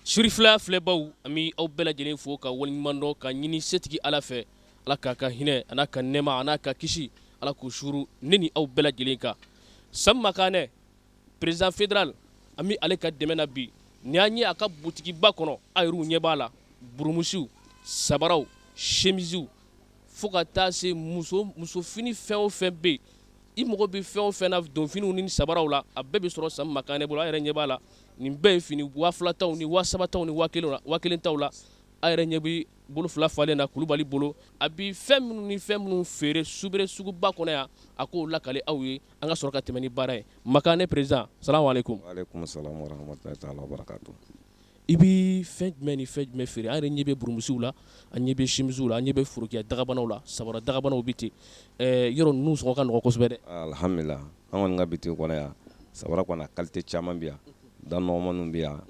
Surifila filɛbaw an bɛ aw bɛɛ lajɛlen fo ka waliɲuman dɔn ka ɲini setigi Ala fɛ Ala k'a ka hinɛ a n'a ka nɛɛma a n'a ka kisi Ala k'o suru ne ni aw bɛɛ lajɛlen kan Sam Makanɛ président fédéral an bɛ ale ka dɛmɛ na bi ni y'an ye a ka butikiba kɔnɔ a yɛrɛw ɲɛ b'a la burumusiw sabaraw chemisiw fo ka taa se musofini fɛn o fɛn bɛ yen i mago bɛ fɛn o fɛn na donfiniw ni sabaraw la a bɛɛ bɛ sɔrɔ Sam Makanɛ bolo a yɛrɛ ɲɛ b'a la nin bɛɛ ye fini 2000 taw ni 3000 taw ni 1000 taw la a yɛrɛ ɲɛ bɛ bolo fila falen na Kulubali bolo a bi fɛn minnu ni fɛn minnu feere Subere suguba kɔnɔ yan a k'o lakale aw ye an ka sɔrɔ ka tɛmɛ ni baara ye Makanɛ président salamu aleykum. Waaleykum salam wa rahmatulahi taala wa barakatuh. I bi fɛn jumɛn ni fɛn jumɛn feere an yɛrɛ ɲɛ bɛ burumusiw la an ɲɛ bɛ chemisiw la an ɲɛ bɛ forokiya dagabanaw la sabara dagabanaw bi ten yɔrɔ ninnu sɔngɔ ka nɔgɔ kosɛbɛ dɛ. Alhamdulillah an kɔni ka bitiki kɔnɔ yan sabara kɔni qualité caman bɛ yan da nɔgɔmanw bɛ yan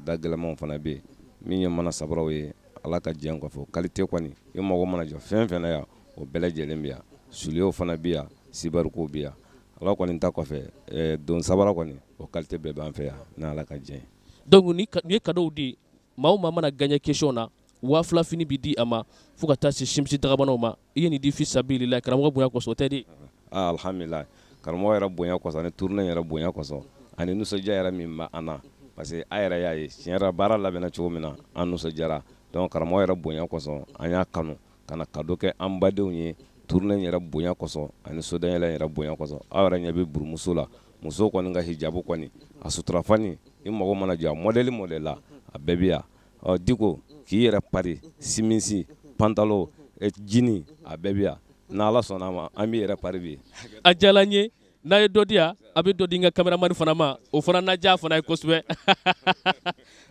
da gɛlɛmanw fana bɛ yen min ye mana sabaraw ye Ala ka diɲɛ kɔfɛ qualité kɔni i mago mana jɔ fɛn fɛn na yan o bɛɛ lajɛlen bɛ yan suliyew fana bɛ yan sibarikow bɛ yan Ala kɔni ta kɔfɛ don sabara kɔni o qualité bɛɛ b'an fɛ yan ni Ala ka diɲɛ. Donc ni ye cadeau di maa o maa mana gagner question na 2000 fini bi di a ma fo ka taa se chemisi dagabanaw ma i ye nin di fi sabilillahi karamɔgɔ bonya kɔsɔn o tɛ de. Alhamdulillah karamɔgɔ yɛrɛ bonya kɔsɔn ani tournée yɛrɛ bonya kɔsɔn ani nisɔndiya yɛrɛ min bɛ an na parce que a yɛrɛ y'a ye tiɲɛ yɛrɛ baara labɛnna cogo min na an nisɔndiyara donc karamɔgɔ yɛrɛ bonya kɔsɔn an y'a kanu ka na cadeau kɛ an badenw ye tournée yɛrɛ bonya kɔsɔn ani sodanyɛlɛ yɛrɛ bonya kɔsɔn aw yɛrɛ ɲɛ bɛ burumuso la muso kɔni ka hijabu kɔni a suturafani i mago mana jɔ modèle la a bɛɛ bɛ yan Diko k'i yɛrɛ pari simisi pantalon jini a bɛɛ bɛ yan n'Ala sɔnna a ma an b'i yɛrɛ pari bi. A diyala n ye n'a ye dɔ di yan a bɛ dɔ di n ka caméraman fana ma o fana na diya fana ye kosɛbɛ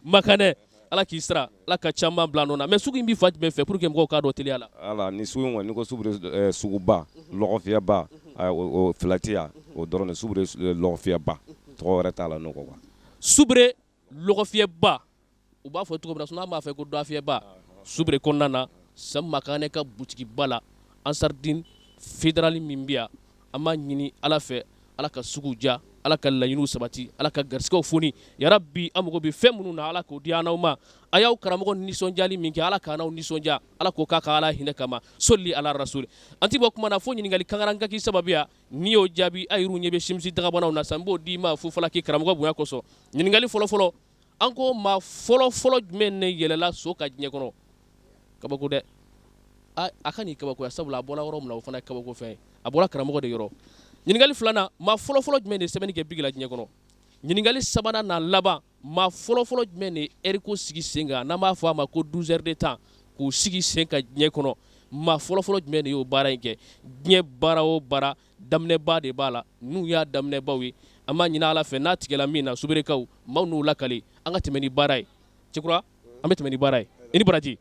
Makanɛ Ala k'i sara Ala ka caman bila nɔ na mais sugu in bɛ fan jumɛn fɛ pour que mɔgɔw k'a dɔn teliya la. Ala ni sugu in kɔni ni ko Subere suguba lɔgɔfiyɛba o filati yan o dɔrɔn de Subere lɔgɔfiyɛba tɔgɔ wɛrɛ t'a la n'o kɔ quoi. Subere lɔgɔfiyɛba u b'a fɔ cogo min na sinon an b'a fɔ ko dɔfiyɛba Subere kɔnɔna na Sam Makanɛ ka butikiba la Ansardine fédéral min bɛ yan an b'a ɲini Ala fɛ Ala ka sugu diya Ala ka laɲiniw sabati Ala ka garisigɛw foni yarabi an mago bɛ fɛn minnu na Ala k'o di an n'aw ma a y'aw karamɔgɔ nisɔndiyali min kɛ Ala k'an n'aw nisɔndiya Ala k'o k'a ka Ala hinɛ kama soli ala rasuli an ti bɔ kuma na fo ɲininkali kangaran ka k'i sababuya n'i y'o jaabi a yɛrɛw ɲɛ bɛ chemisi dagabanaw na san b'o d'i ma fo falaki karamɔgɔ bonya kosɔn ɲininkali fɔlɔfɔlɔ an ko maa fɔlɔfɔlɔ jumɛn ne yɛlɛla so ka diɲɛ kɔnɔ kabako dɛ a ka nin kabakoya sabula a bɔra yɔrɔ min na o fana ye kabako fɛn ye a bɔra karamɔgɔ de yɔrɔ ɲininkali filanan maa fɔlɔfɔlɔ jumɛn de sɛbɛnni kɛ bigi la diɲɛ kɔnɔ ɲininkali sabanan n'a laban maa fɔlɔfɔlɔ jumɛn de eriko sigi sen kan n'an b'a fɔ a ma ko 12 heures de temps k'o sigi sen kan diɲɛ kɔnɔ maa fɔlɔfɔlɔ jumɛn de y'o baara in kɛ diɲɛ baara o baara daminɛba de b'a la n'u y'a daminɛbaw ye an b'a ɲini Ala fɛ n'a tigɛla min na Suberekaw maaw n'u lakale an ka tɛmɛ ni baara ye Cɛkura an bɛ tɛmɛ ni baara ye i ni baraji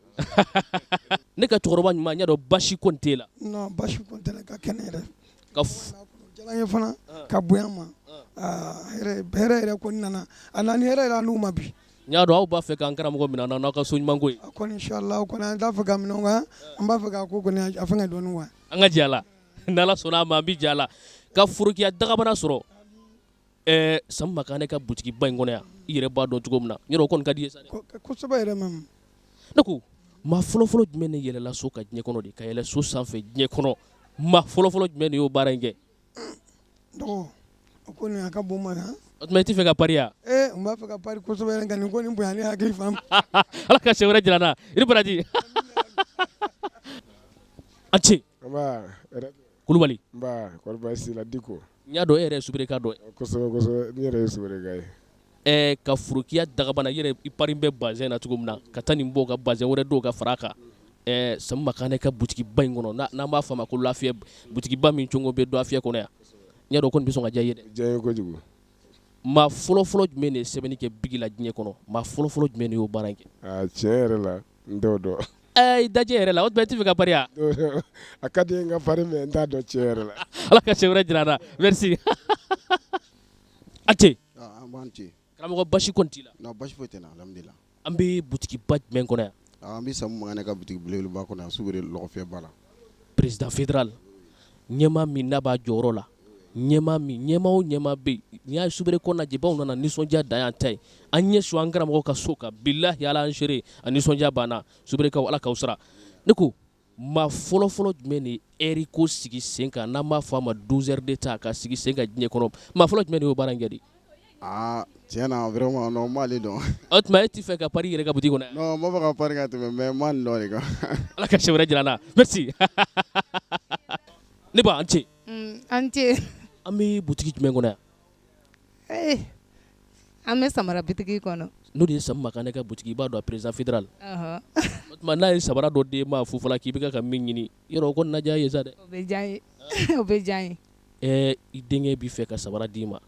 ne ka cɛkɔrɔba ɲuman ɲa dɔn basi ko t'e la. Non basi ko tɛ ka kɛnɛ yɛrɛ ka jala ye fana ka bonya ma hɛrɛ yɛrɛ ko nana a nana hɛrɛ yɛrɛ n'u ma bi n y'a dɔn aw b'a fɛ k'an karamɔgɔ minɛ n'aw ka so ɲuman ko ye a kɔni inshallah kɔni an t'a fɛ ka minɛ kan an b'a fɛ ka ko kɔni a fɛngɛ dɔɔnin wa an ka jɛ a la n'Ala sɔnna a ma an bɛ jɛ a la ka forokiya dagabana sɔrɔ Sam Makanɛ ka butikiba in kɔnɔ yan i yɛrɛ b'a dɔn cogo min na n yɛrɛ o kɔni ka di ye sa dɛ kosɛbɛ yɛrɛ même ne ko maa fɔlɔfɔlɔ jumɛn de yɛlɛla so ka diɲɛ kɔnɔ de ka yɛlɛ so sanfɛ diɲɛ kɔnɔ maa fɔlɔfɔlɔ jumɛn de y'o baara in kɛ dɔgɔ o ko nin a ka bon ma kan o tuma i tɛ fɛ ka pari ya n b'a fɛ ka pari kosɛbɛ yɛrɛ nka nin ko nin bonya ne hakili faamu Ala ka sɛ wɛrɛ jira n na i ni baraji a ce Kulubali kɔri baasi la Diko n y'a dɔn e yɛrɛ ye Subereka dɔ ye kosɛbɛ ne yɛrɛ ye Subereka ye ka forokiya dagabana i yɛrɛ i pari bɛ bazɛn na cogo min na ka taa nin bɔ ka bazɛn wɛrɛ dɔw ka fara a kan Sam Makanɛ ka butikiba in kɔnɔ n'an b'a fɔ a ma ko lafiya butikiba min cogo bɛ Dɔfiyɛ kɔnɔ yan n y'a dɔn o kɔni bɛ sɔn ka diya i ye dɛ diya n ye kojugu maa fɔlɔfɔlɔ jumɛn de ye sɛbɛnni kɛ bigi la diɲɛ kɔnɔ maa fɔlɔfɔlɔ jumɛn de y'o baara in kɛ tiɲɛ yɛrɛ la n t'o dɔn i dajɛ yɛrɛ la o tuma i tɛ fɛ ka pari ya a ka di n ka pari mais n t'a dɔn tiɲɛ yɛrɛ la Ala ka sɛ wɛrɛ jira n na merci a ce an b'an ci karamɔgɔ basi kɔni t'i la non basi foyi tɛ n na alhamdulilah an bɛ butikiba jumɛn kɔnɔ yan an bɛ Sam Makanɛ ka butiki belebeleba kɔnɔ yan Subere lɔgɔfiyɛba la président fédéral ɲɛmaa min n'a b'a jɔyɔrɔ la ɲɛmaa o ɲɛmaa bɛ yen n'i y'a Soubéré kɔnɔna je baw nana nisɔndiya dan y'an ta ye an ɲɛsu an karamɔgɔ ka so kan bilahi ala an seere a nisɔndiya banna Soubéré kaw ala k'aw sara ne ko maa fɔlɔfɔlɔ jumɛn de ye heure ko sigi sen kan n'an b'a fɔ a ma 12 heures d'état ka sigi sen kan diɲɛ kɔnɔ maa fɔlɔ jumɛn de y'o baara in kɛ de tiɲɛ na vraiment non m'ale dɔn o tuma e t'i fɛ ka pari yɛrɛ ka boutique kɔnɔ non m'a fɛ ka pari ka tɛmɛ mais m'ale dɔn de kan ala ka sɛ wɛrɛ jira an na merci ne ba an ce an ce an bɛ boutique jumɛn kɔnɔ yan an bɛ samara boutique kɔnɔ n'o de ye Samu Makane ka boutique i b'a dɔn a président fédéral o tuma n'a ye sabara dɔ d'e ma fu fɔla k'i bɛ ka min ɲini yɔrɔ o kɔni na diya ye sa dɛ o bɛ diya n ye o bɛ diya n ye i denkɛ b'i fɛ ka sabara d'i ma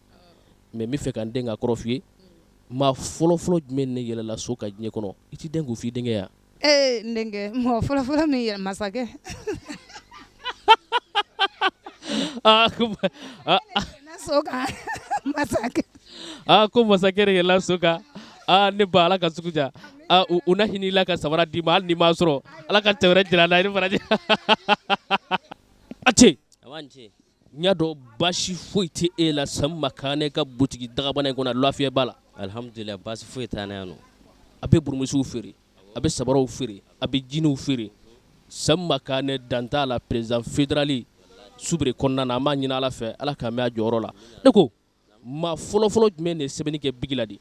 mais n bɛ fɛ ka n den ka kɔrɔ f'i ye maa fɔlɔfɔlɔ jumɛn ne yɛlɛla so ka diɲɛ kɔnɔ i t'i den k'o f'i denkɛ yan n denkɛ mɔgɔ fɔlɔfɔlɔ min yɛlɛ masakɛ na so kan masakɛ ko masakɛ de yɛlɛla so kan ne ba ala ka sugu ja u na hinɛ i la ka sabara d'i ma hali n'i m'a sɔrɔ ala ka tɛ wɛrɛ jira an na ne fana a ce n y'a dɔn baasi foyi tɛ e la Samu Makane ka boutique dagabana in kɔnɔ lafiya b'a la alhamdulillah baasi foyi t'an na yan nɔ a bɛ burumusiw feere a bɛ sabaraw feere a bɛ jiniw feere Samu Makane dan t'a la président fédéral Soubéré kɔnɔna na an b'a ɲini ala fɛ ala k'an mɛn a jɔyɔrɔ la ne ko maa fɔlɔfɔlɔ jumɛn de ye sɛbɛnni kɛ bigi la de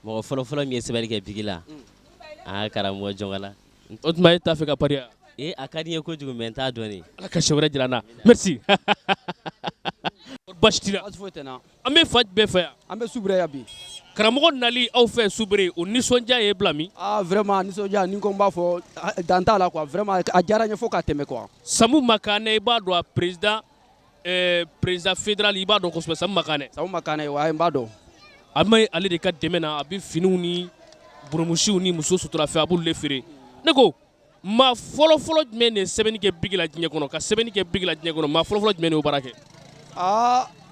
mɔgɔ fɔlɔfɔlɔ min ye sɛbɛnni kɛ bigi la karamɔgɔ Jɔnkala o tuma e t'a fɛ ka pariya a ka di n ye kojugu mais n t'a dɔn de ala ka sɛ wɛrɛ jira an na merci baasi t'i la an bɛ fa bɛɛ fɛ yan an bɛ Soubéré yan bi karamɔgɔ nali aw fɛ Soubéré o nisɔndiya ye bila min vraiment nisɔndiya ni ko n b'a fɔ dan t'a la quoi vraiment a diyara n ye fo ka tɛmɛ quoi Samu Makane i b'a dɔn a président fédéral i b'a dɔn kosɛbɛ Samu Makane wa n b'a dɔn a ma ale de ka dɛmɛ na a bɛ finiw ni burumusiw ni muso suturafɛ a b'olu de feere ne ko maa fɔlɔfɔlɔ jumɛn de ye sɛbɛnni kɛ bigi la diɲɛ kɔnɔ ka sɛbɛnni kɛ bigi la diɲɛ kɔnɔ maa fɔlɔfɔlɔ jumɛn de y'o baara kɛ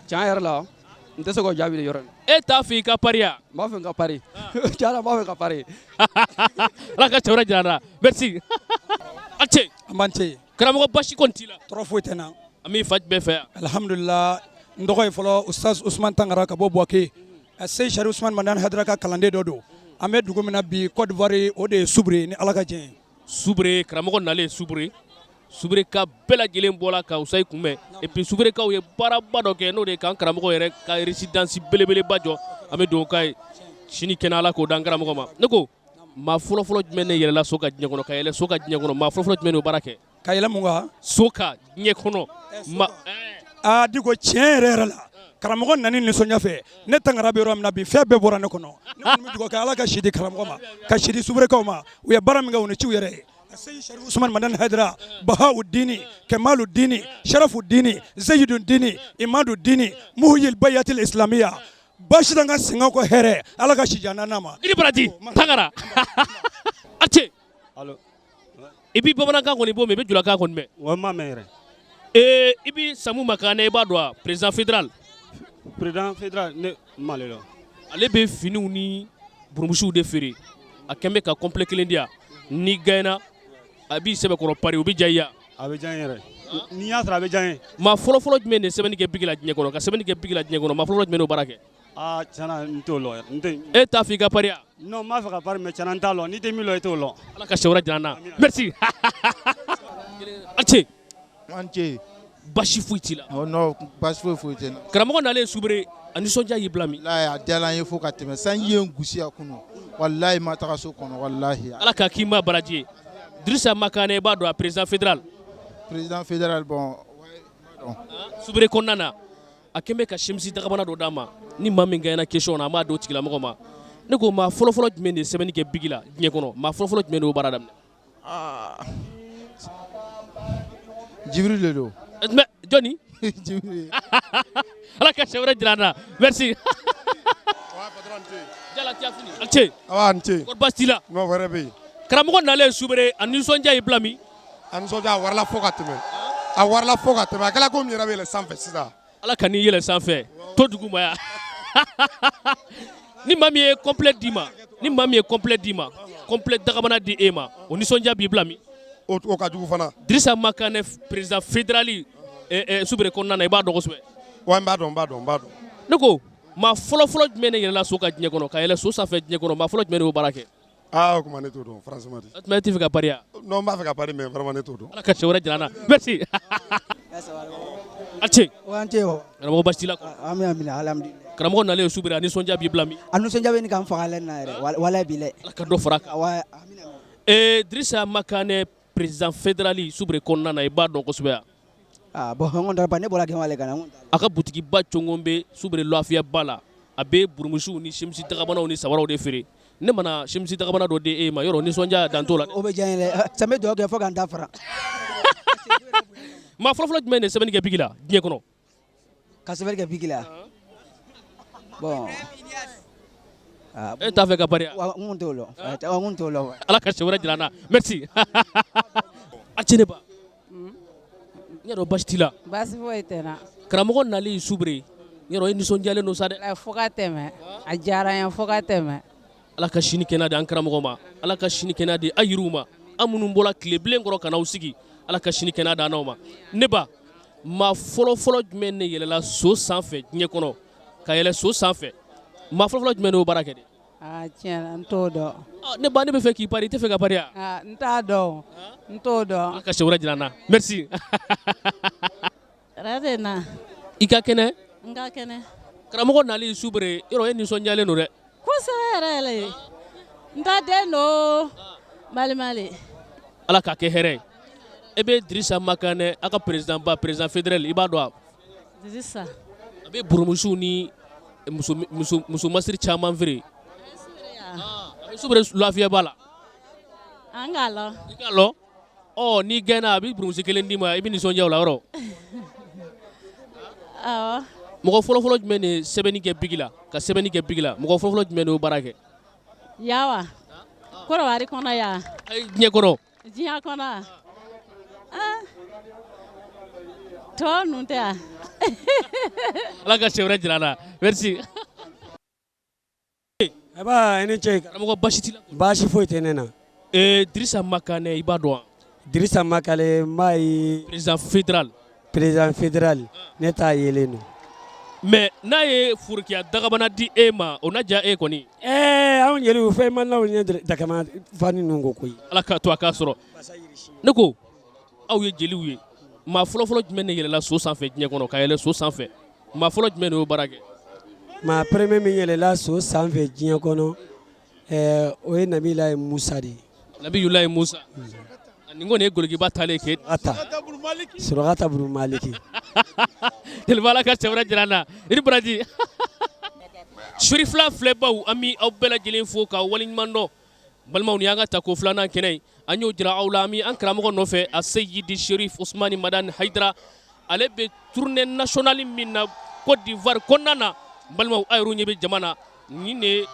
tiɲɛ yɛrɛ la n tɛ se k'o jaabi de yɔrɔ in e t'a fɛ i ka pariya n b'a fɛ n ka pari tiɲɛ n b'a fɛ ka pari ala ka cɛ wɛrɛ jira an na merci a cɛ an b'an cɛ karamɔgɔ basi kɔni t'i la tɔɔrɔ foyi tɛ n na an b'i fa bɛɛ fɛ yan alhamdulillah n tɔgɔ ye fɔlɔ Ustaz Usman Tangara ka bɔ Buwake Seyid Sharif Usman Mandane Hadara ka kalanden dɔ don an bɛ dugu min na bi Côte d'Ivoire o de ye Soubéré ni ala ka jɛn ye Soubéré karamɔgɔ nalen Soubéré ka bɛɛ lajɛlen bɔra ka usayi kunbɛn et puis Soubéré kaw ye baaraba dɔ kɛ n'o de ye k'an karamɔgɔ yɛrɛ ka résidence belebeleba jɔ an bɛ dugawu k'a ye sini kɛnɛ ala k'o d'an karamɔgɔ ma ne ko maa fɔlɔfɔlɔ jumɛn ne yɛlɛla so ka diɲɛ kɔnɔ ka yɛlɛ so ka diɲɛ kɔnɔ maa fɔlɔfɔlɔ jumɛn de y'o baara kɛ ka yɛlɛ mun kan so ka diɲɛ kɔnɔ Diko tiɲɛ yɛrɛ yɛrɛ la karamɔgɔ nani nisɔndiya fɛ ne Tangara bɛ yɔrɔ min na bi fɛn bɛɛ bɔra ne kɔnɔ ne kɔni bɛ dugawu kɛ ala ka si di karamɔgɔ ma ka si di Soubéré kaw ma u ye baara min kɛ u ni ciw yɛrɛ ye Seyid Sharif Usman Mandane Hadara Bahauddini Kemaluddini Sharafuddini Zayiduddini Imaduddini Muhyil Bayatil Islamiya baasi t'an ka sɛgɛnw kɔ hɛrɛ ala ka si di an n'a ma i ni baraji Tangara a cɛ i b'i bamanankan kɔni bɔ mɛ i bɛ julakan kɔni mɛn wa ma mɛn yɛrɛ i b'i Samu Makane i b'a dɔn a président fédéral ne m'ale dɔn ale bɛ finiw ni burumusiw de feere a kɛn bɛ ka complet kelen di yan n'i gagné a b'i sɛbɛkɔrɔ pari o bɛ diya i ye a bɛ diya n ye yɛrɛ ni y'a sɔrɔ a bɛ diya n ye maa fɔlɔfɔlɔ jumɛn de ye sɛbɛnni kɛ bigi la diɲɛ kɔnɔ ka sɛbɛnni kɛ bigi la diɲɛ kɔnɔ maa fɔlɔfɔlɔ jumɛn de y'o baara kɛ tiɲɛna n t'o lɔn n tɛ e t'a fɛ i ka pariya non n b'a fɛ ka pari mais tiɲɛna n t'a lɔn n'i tɛ min lɔn i t'o lɔn ala ka sɛ wɛrɛ jira an na merci a cɛ an cɛ basi foyi t'i la non basi foyi tɛ n na karamɔgɔ nalen Soubéré a nisɔndiya y'i bila min walahi a diyara n ye fo ka tɛmɛ sanji ye n gosi a kɔnɔ walahi ma taga so kɔnɔ walahi ala ka k'i ma baraji ye Drissa Makane i b'a dɔn a président fédéral bon Soubéré kɔnɔna na a kɛn bɛ ka chemisi dagabana dɔ d'a ma ni maa min gagné question na an b'a d'o tigilamɔgɔ ma ne ko maa fɔlɔfɔlɔ jumɛn de ye sɛbɛnni kɛ bigi la diɲɛ kɔnɔ maa fɔlɔfɔlɔ jumɛn de y'o baara daminɛ Jibril de don jɔnni Jibril ala ka sɛ wɛrɛ jira an na merci jala t'i fini a cɛ an cɛ kɔri baasi t'i la non wɛrɛ bɛ yen karamɔgɔ nalen Soubéré a nisɔndiya y'i bila min a nisɔndiya a warila fo ka tɛmɛ a kɛla ko min yɛrɛ bɛ yɛlɛ sanfɛ sisan ala ka n'i yɛlɛ sanfɛ to dugu ma yan ni maa min ye complet d'i ma complet dagabana di e ma o nisɔndiya b'i bila min o ka jugu fana Drissa Makane président fédéral Soubéré kɔnɔna na i b'a dɔn kosɛbɛ wa n b'a dɔn ne ko maa fɔlɔfɔlɔ jumɛn ne yɛlɛla so ka diɲɛ kɔnɔ ka yɛlɛ so sanfɛ diɲɛ kɔnɔ maa fɔlɔ jumɛn de y'o baara kɛ o kuma ne t'o dɔn franchement o tuma e tɛ fɛ ka pari wa non n b'a fɛ ka pari mais vraiment ne t'o dɔn ala ka cɛ wɛrɛ jira an na merci a cɛ an tɛ o karamɔgɔ baasi t'i la an bɛ minɛ alhamdulilayi karamɔgɔ nalen subiri a nisɔndiya b'i bila min a nisɔndiya bɛ nin kan fagalen na yɛrɛ wala bi dɛ ala ka dɔ fara a kan Dirisa Makane président fédérali subiri kɔnɔna na i b'a dɔn kosɛbɛ wa bon n kɔni ne bɔra kɛ wale ka na a ka butikiba cɔngɔn bɛ subiri lafiyaba la a bɛ burumusiw ni simisi dagabanaw ni sabaraw de feere ne mana simisi dagabana dɔ di e ma yɔrɔ nisɔndiya dan t'o la o bɛ diya n ye dɛ sɛ n bɛ dugawu kɛ fo ka n ta fara maa fɔlɔfɔlɔ jumɛn de sɛbɛnni kɛ bigi la diɲɛ kɔnɔ ka sɛbɛnni kɛ bigi la bon e t'a fɛ ka pari wa n kun t'o lɔ n kun t'o lɔ ala ka cɛ wɛrɛ jira an na merci a cɛ ne ba n y'a dɔn baasi t'i la baasi foyi tɛ n na karamɔgɔ nali subiri n y'a dɔn e nisɔndiyalen don sa dɛ fo ka tɛmɛ a diyara n ye fo ka tɛmɛ ala ka sini kɛnɛ di an karamɔgɔ ma ala ka sini kɛnɛ di a yiriw ma an minnu bɔra tile bilen kɔrɔ ka n'aw sigi ala ka sini kɛnɛ di an n'aw ma ne ba maa fɔlɔfɔlɔ jumɛn ne yɛlɛla so sanfɛ diɲɛ kɔnɔ ka yɛlɛ so sanfɛ maa fɔlɔfɔlɔ jumɛn de y'o baara kɛ de tiɲɛ n t'o dɔn ne ba ne bɛ fɛ k'i pari i tɛ fɛ ka pari wa n t'a dɔn n t'o dɔn ala ka cɛ wɛrɛ jira an na merci rade na i ka kɛnɛ n ka kɛnɛ karamɔgɔ nali subiri yɔrɔ e nisɔndiyalen don dɛ kosɛbɛ yɛrɛ yɛrɛ n ta den don balimale ala k'a kɛ hɛrɛ ye e bɛ Dirisa Makane a ka président ba président fédéral i b'a dɔn wa Dirisa a bɛ burumusiw ni muso masiri caman feere a bɛ subiri lafiyaba la an k'a lɔ i k'a lɔ n'i gɛnna a bɛ burumusi kelen d'i ma i bɛ nisɔndiya o la yɔrɔ awɔ mɔgɔ fɔlɔfɔlɔ jumɛn de sɛbɛnni kɛ bigi la ka sɛbɛnni kɛ bigi la mɔgɔ fɔlɔfɔlɔ jumɛn de y'o baara kɛ yawa Korowari kɔnɔ yan diɲɛ kɔnɔ diɲɛ kɔnɔ tɔ ninnu tɛ yan ala ka cɛ wɛrɛ jira an na merci i ni ce karamɔgɔ baasi t'i la baasi foyi tɛ ne na Dirisa Makane i b'a dɔn wa Dirisa Makane n b'a ye président fédéral ne t'a yelen don mais n'a ye forokiya dagabana di e ma o na diya e kɔni anw jeliw fɛn mandaw ɲɛ dagama fani ninnu ko koyi ala k'a to a k'a sɔrɔ ne ko aw ye jeliw ye maa fɔlɔfɔlɔ jumɛn de yɛlɛla so sanfɛ diɲɛ kɔnɔ ka yɛlɛ so sanfɛ maa fɔlɔ jumɛn de y'o baara kɛ maa premier min yɛlɛla so sanfɛ diɲɛ kɔnɔ o ye Nabiyulahi Musa de ye Nabiyulahi Musa nin kɔni ye golokiba talen kɛ Surakata Buru Maliki jeliba ala ka cɛ wɛrɛ jira an na i ni baraji Surifila filɛbaw an bɛ aw bɛɛ lajɛlen fo k'aw waleɲuman dɔn balimaw ni y'an ka tako filanan kɛnɛ ye an y'o jira aw la an bɛ an karamɔgɔ nɔfɛ a Seyidi Sherif Usmani Madani Hayidara ale bɛ tournée nationale min na Côte d'Ivoire kɔnɔna na balimaw a yɛrɛw ɲɛ bɛ jama na nin de ye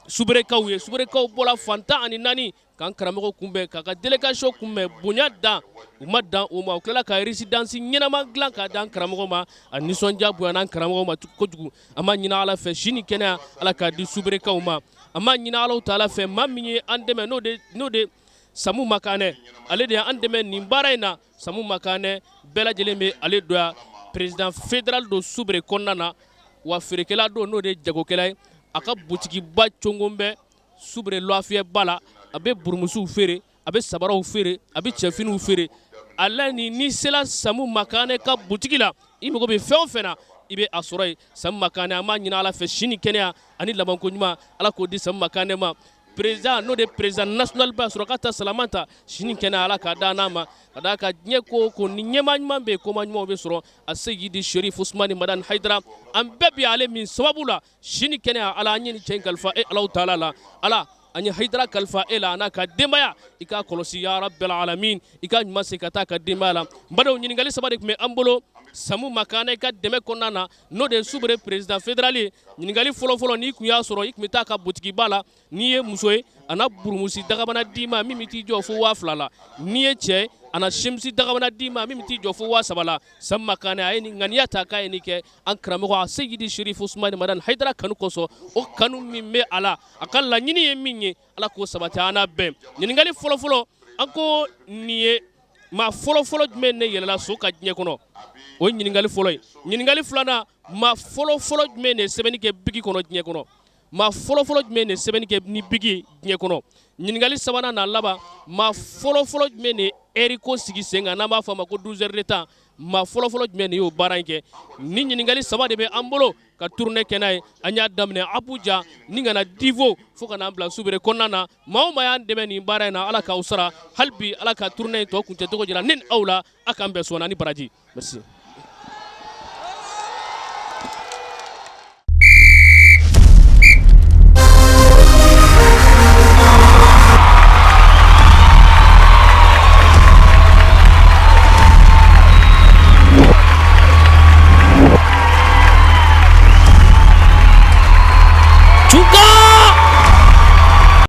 suberekaw ye suberekaw bɔra fantan ani naani k'an karamɔgɔ kunbɛn k'a ka délégation kunbɛn bonya dan u ma dan o ma u tilala ka résidence ɲɛnama dilan k'a d'an karamɔgɔ ma a nisɔndiya bonyana an karamɔgɔ ma kojugu an b'a ɲini ala fɛ si ni kɛnɛya ala k'a di suberekaw ma an b'a ɲini alaw taala fɛ maa min ye an dɛmɛ n'o de Samu Makane ale de y'an dɛmɛ nin baara in na Samu Makane bɛɛ lajɛlen bɛ ale dɔ yan président fédéral do subere kɔnɔna na wa feerekɛla don n'o de ye jagokɛla ye a ka butikiba cɔngɔn bɛ subere lafiyɛba la a bɛ burumusiw feere a bɛ sabaraw feere a bɛ cɛfiniw feere ala ni sela Samu Makane ka butiki la i mago bɛ fɛn o fɛn na i bɛ a sɔrɔ yen Samu Makane an b'a ɲini ala fɛ si ni kɛnɛya ani labanko ɲuman ala k'o di Samu Makane ma président n'o de ye président national ba Surakata Salamata si ni kɛnɛya ala k'a d'an n'a ma ka d'a kan diɲɛ ko o ko ni ɲɛma ɲuman bɛ yen koma ɲumanw bɛ sɔrɔ a Seyidi Sherif Usmani Madani Hayidara an bɛɛ bɛ ale min sababu la si ni kɛnɛya ala an ye ni cɛ in kalifa e alaw taala la ala an ye Hayidara kalifa e la a n'a ka denbaya i k'a kɔlɔsi ya rabbal alamin i ka ɲuman se ka taa ka denbaya la n badenw ɲininkali saba de tun bɛ an bolo Samu Makane ka dɛmɛ kɔnɔna na n'o de ye subere président fédéral ye ɲininkali fɔlɔfɔlɔ n'i kun y'a sɔrɔ i tun bɛ taa ka butikiba la n'i ye muso ye a na burumusi dagabana d'i ma min bɛ t'i jɔ fo 2000 la n'i ye cɛ ye a na simisi dagabana d'i ma min bɛ t'i jɔ fo 3000 la Samu Makane a ye nin ŋaniya ta k'a ye nin kɛ an karamɔgɔ a Seyidi Sherif Usmani Madani Hayidara kanu kosɔn o kanu min bɛ a la a ka laɲini ye min ye ala k'o sabati an n'a bɛn ɲininkali fɔlɔfɔlɔ an ko nin ye maa fɔlɔfɔlɔ jumɛn ne yɛlɛla so ka diɲɛ kɔnɔ o ye ɲininkali fɔlɔ ye ɲininkali filanan maa fɔlɔfɔlɔ jumɛn ne sɛbɛnni kɛ bigi kɔnɔ diɲɛ kɔnɔ maa fɔlɔfɔlɔ jumɛn ne sɛbɛnni kɛ ni bigi diɲɛ kɔnɔ ɲininkali sabanan n'a laban maa fɔlɔfɔlɔ jumɛn ne ɛri ko sigi sen kan n'an b'a fɔ a ma ko 12 heures de temps maa fɔlɔfɔlɔ jumɛn de y'o baara in kɛ ni ɲininkali saba de bɛ an bolo ka tournée kɛ n'a ye an y'a daminɛ Abuja ni ka na Divo fo ka n'an bila Soubiré kɔnɔna na maa o maa y'an dɛmɛ nin baara in na Ala k'aw sara hali bi Ala ka tournée in tɔ kuncɛ cogo jira ne ni aw la a k'an bɛn sɔn na ni baraji merci